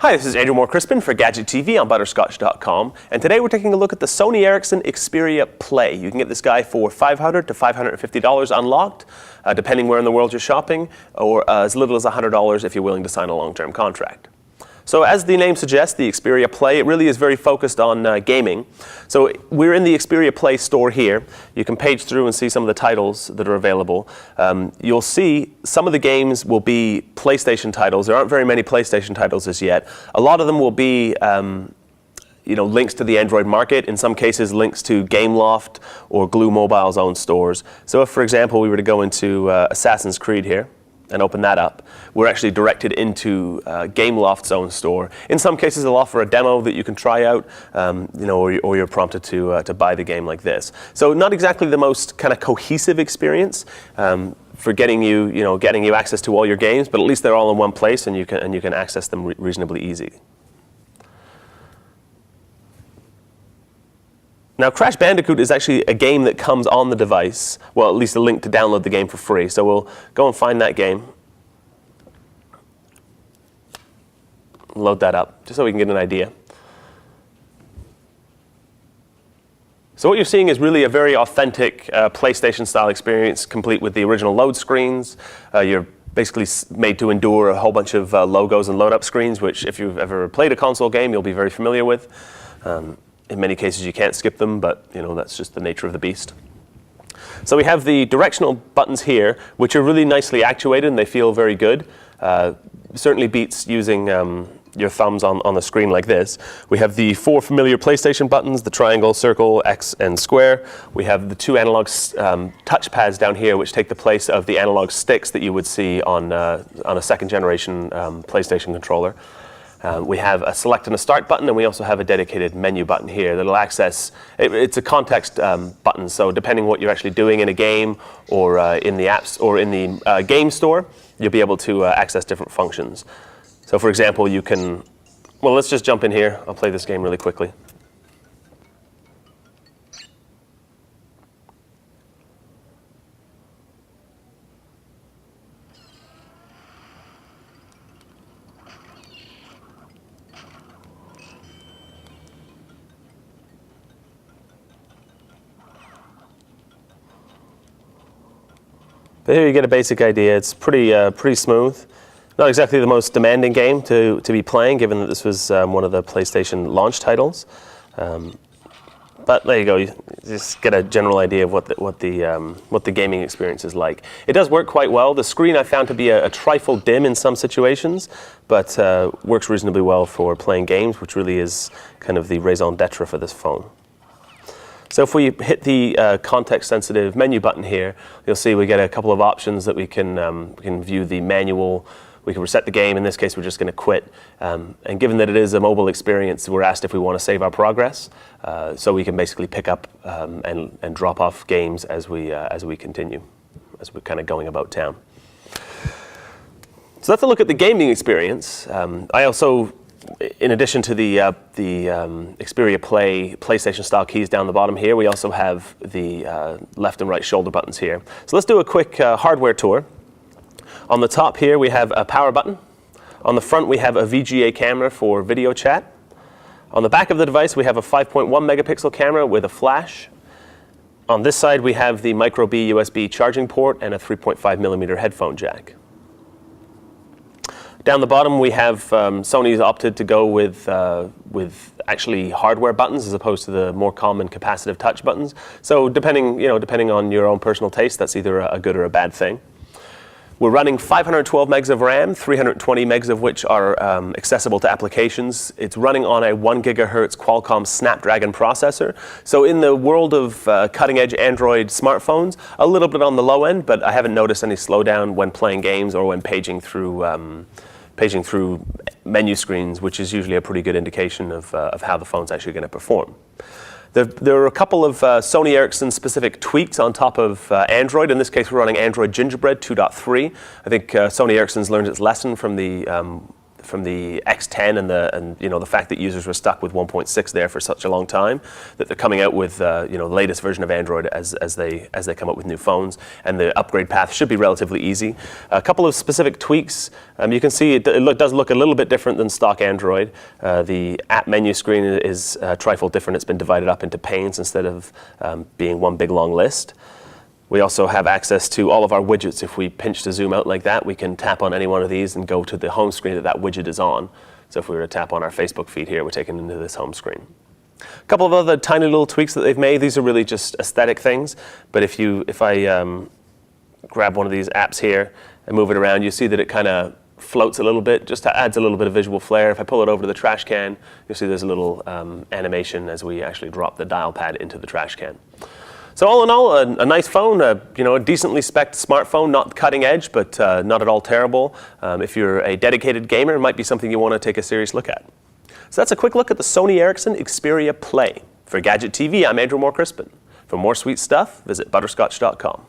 Hi, this is Andrew Moore-Crispin for Gadget TV on Butterscotch.com, and today we're taking a look at the Sony Ericsson Xperia Play. You can get this guy for $500 to $550 unlocked, depending where in the world you're shopping, or as little as $100 if you're willing to sign a long-term contract. So as the name suggests, the Xperia Play, it really is very focused on gaming. So we're in the Xperia Play store here. You can page through and see some of the titles that are available. You'll see some of the games will be PlayStation titles. There aren't very many PlayStation titles as yet. A lot of them will be links to the Android market, in some cases links to Gameloft or Glue Mobile's own stores. So if, for example, we were to go into Assassin's Creed here, and open that up, we're actually directed into Gameloft's own store. In some cases, they'll offer a demo that you can try out, or you're prompted to buy the game like this. So not exactly the most kind of cohesive experience for getting you access to all your games, but at least they're all in one place, and you can access them reasonably easy. Now, Crash Bandicoot is actually a game that comes on the device, well, at least a link to download the game for free. So we'll go and find that game, load that up, just so we can get an idea. So what you're seeing is really a very authentic PlayStation-style experience, complete with the original load screens. You're basically made to endure a whole bunch of logos and load-up screens, which if you've ever played a console game, you'll be very familiar with. In many cases, you can't skip them, but that's just the nature of the beast. So we have the directional buttons here, which are really nicely actuated, and they feel very good. Certainly beats using your thumbs on the screen like this. We have the four familiar PlayStation buttons, the triangle, circle, X, and square. We have the two analog touchpads down here, which take the place of the analog sticks that you would see on a second-generation PlayStation controller. We have a select and a start button, and we also have a dedicated menu button here that'll access, it's a context button, so depending what you're actually doing in a game or in the apps or in the game store, you'll be able to access different functions. So for example, you can, well, let's just jump in here. I'll play this game really quickly. But here you get a basic idea. It's pretty smooth. Not exactly the most demanding game to be playing, given that this was one of the PlayStation launch titles. But there you go. You just get a general idea of what the gaming experience is like. It does work quite well. The screen I found to be a trifle dim in some situations, but works reasonably well for playing games, which really is kind of the raison d'etre for this phone. So if we hit the context-sensitive menu button here, you'll see we get a couple of options that we can view the manual. We can reset the game. In this case, we're just going to quit. And given that it is a mobile experience, we're asked if we want to save our progress. So we can basically pick up and drop off games as we continue, as we're kind of going about town. So that's a look at the gaming experience. I also, in addition to the Xperia Play PlayStation-style keys down the bottom here, we also have the left and right shoulder buttons here. So let's do a quick hardware tour. On the top here, we have a power button. On the front, we have a VGA camera for video chat. On the back of the device, we have a 5.1 megapixel camera with a flash. On this side, we have the micro B USB charging port and a 3.5 millimeter headphone jack. Down the bottom, we have Sony's opted to go with actually hardware buttons as opposed to the more common capacitive touch buttons. So depending on your own personal taste, that's either a good or a bad thing. We're running 512 megs of RAM, 320 megs of which are accessible to applications. It's running on a 1 gigahertz Qualcomm Snapdragon processor. So in the world of cutting-edge Android smartphones, a little bit on the low end, but I haven't noticed any slowdown when playing games or when paging through menu screens, which is usually a pretty good indication of how the phone's actually going to perform. There are a couple of Sony Ericsson specific tweaks on top of Android. In this case, we're running Android Gingerbread 2.3. I think Sony Ericsson's learned its lesson from the the X10 and the fact that users were stuck with 1.6 there for such a long time, that they're coming out with the latest version of Android as they come up with new phones, and the upgrade path should be relatively easy. A couple of specific tweaks. You can see it does look a little bit different than stock Android. The app menu screen is a trifle different. It's been divided up into panes instead of being one big long list. We also have access to all of our widgets. If we pinch to zoom out like that, we can tap on any one of these and go to the home screen that widget is on. So if we were to tap on our Facebook feed here, we're taken into this home screen. A couple of other tiny little tweaks that they've made. These are really just aesthetic things. But if I grab one of these apps here and move it around, you see that it kind of floats a little bit, just adds a little bit of visual flair. If I pull it over to the trash can, you'll see there's a little animation as we actually drop the dial pad into the trash can. So all in all, a nice phone, a decently spec'd smartphone, not cutting edge, but not at all terrible. If you're a dedicated gamer, it might be something you want to take a serious look at. So that's a quick look at the Sony Ericsson Xperia Play. For Gadget TV, I'm Andrew Moore Crispin. For more sweet stuff, visit butterscotch.com.